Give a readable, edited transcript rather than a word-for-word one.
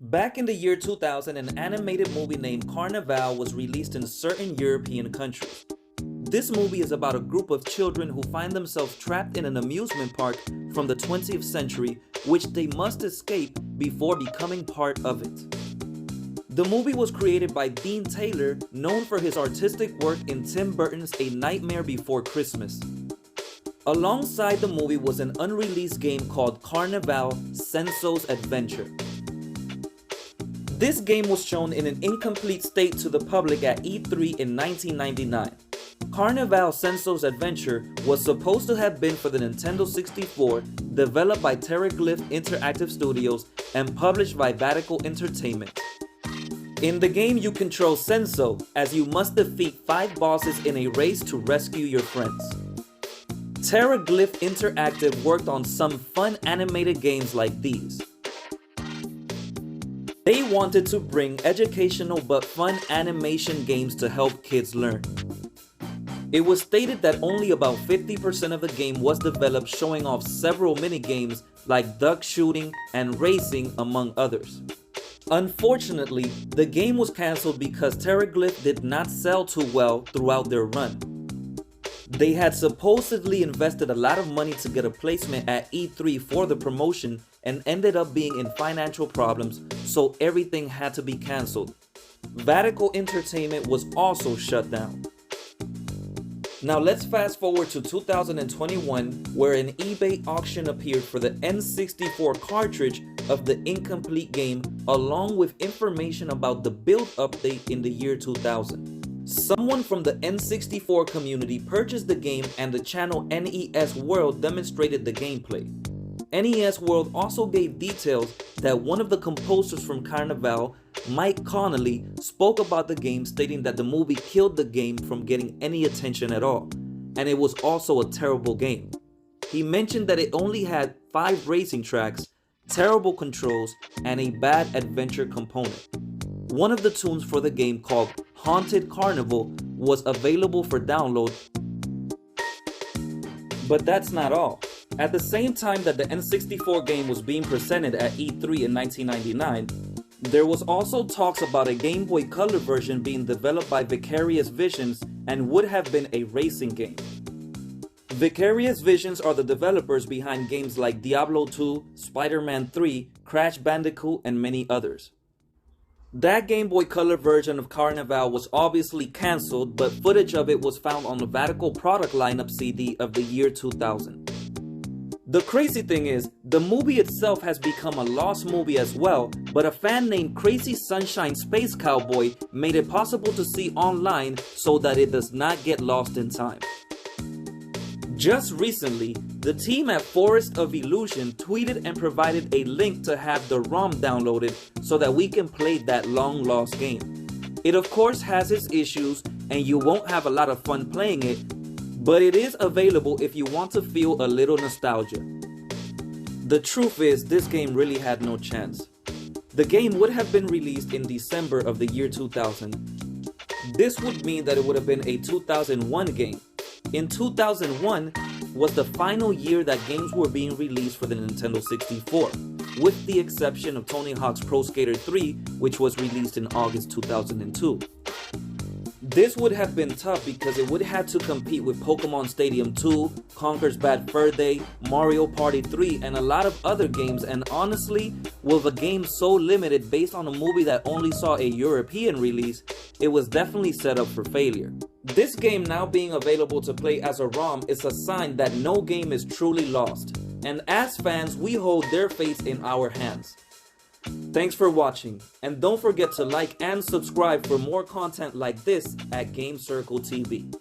Back in the year 2000, an animated movie named Carnivale was released in certain European countries. This movie is about a group of children who find themselves trapped in an amusement park from the 20th century, which they must escape before becoming part of it. The movie was created by Dean Taylor, known for his artistic work in Tim Burton's A Nightmare Before Christmas. Alongside the movie was an unreleased game called Carnivale: Cenzo's Adventure. This game was shown in an incomplete state to the public at E3 in 1999. Carnivale: Cenzo's Adventure was supposed to have been for the Nintendo 64, developed by Terraglyph Interactive Studios and published by Vatical Entertainment. In the game, you control Cenzo, as you must defeat 5 bosses in a race to rescue your friends. Terraglyph Interactive worked on some fun animated games like these. They wanted to bring educational but fun animation games to help kids learn. It was stated that only about 50% of the game was developed, showing off several mini-games like duck shooting and racing, among others. Unfortunately, the game was cancelled because Terraglyph did not sell too well throughout their run. They had supposedly invested a lot of money to get a placement at E3 for the promotion and ended up being in financial problems, so everything had to be cancelled. Vatical Entertainment was also shut down. Now let's fast forward to 2021, where an eBay auction appeared for the N64 cartridge of the incomplete game, along with information about the build update in the year 2000. Someone from the N64 community purchased the game, and the channel NesWorld demonstrated the gameplay. NesWorld also gave details that one of the composers from Carnival, Mike Connelly, spoke about the game, stating that the movie killed the game from getting any attention at all, and it was also a terrible game. He mentioned that it only had 5 racing tracks, terrible controls, and a bad adventure component. One of the tunes for the game, called Haunted Carnival, was available for download. But that's not all. At the same time that the N64 game was being presented at E3 in 1999, there was also talks about a Game Boy Color version being developed by Vicarious Visions and would have been a racing game. Vicarious Visions are the developers behind games like Diablo 2, Spider-Man 3, Crash Bandicoot, and many others. That Game Boy Color version of Carnival was obviously cancelled, but footage of it was found on the Vatical product lineup CD of the year 2000. The crazy thing is, the movie itself has become a lost movie as well, but a fan named Crazy Sunshine Space Cowboy made it possible to see online so that it does not get lost in time. Just recently, the team at Forest of Illusion tweeted and provided a link to have the ROM downloaded so that we can play that long lost game. It of course has its issues and you won't have a lot of fun playing it, but it is available if you want to feel a little nostalgia. The truth is, this game really had no chance. The game would have been released in December of the year 2000. This would mean that it would have been a 2001 game. In 2001 was the final year that games were being released for the Nintendo 64, with the exception of Tony Hawk's Pro Skater 3, which was released in August 2002. This would have been tough because it would have to compete with Pokemon Stadium 2, Conker's Bad Fur Day, Mario Party 3, and a lot of other games, and honestly, with a game so limited based on a movie that only saw a European release, it was definitely set up for failure. This game now being available to play as a ROM is a sign that no game is truly lost, and as fans, we hold their fate in our hands. Thanks for watching, and don't forget to like and subscribe for more content like this at Game Circle TV.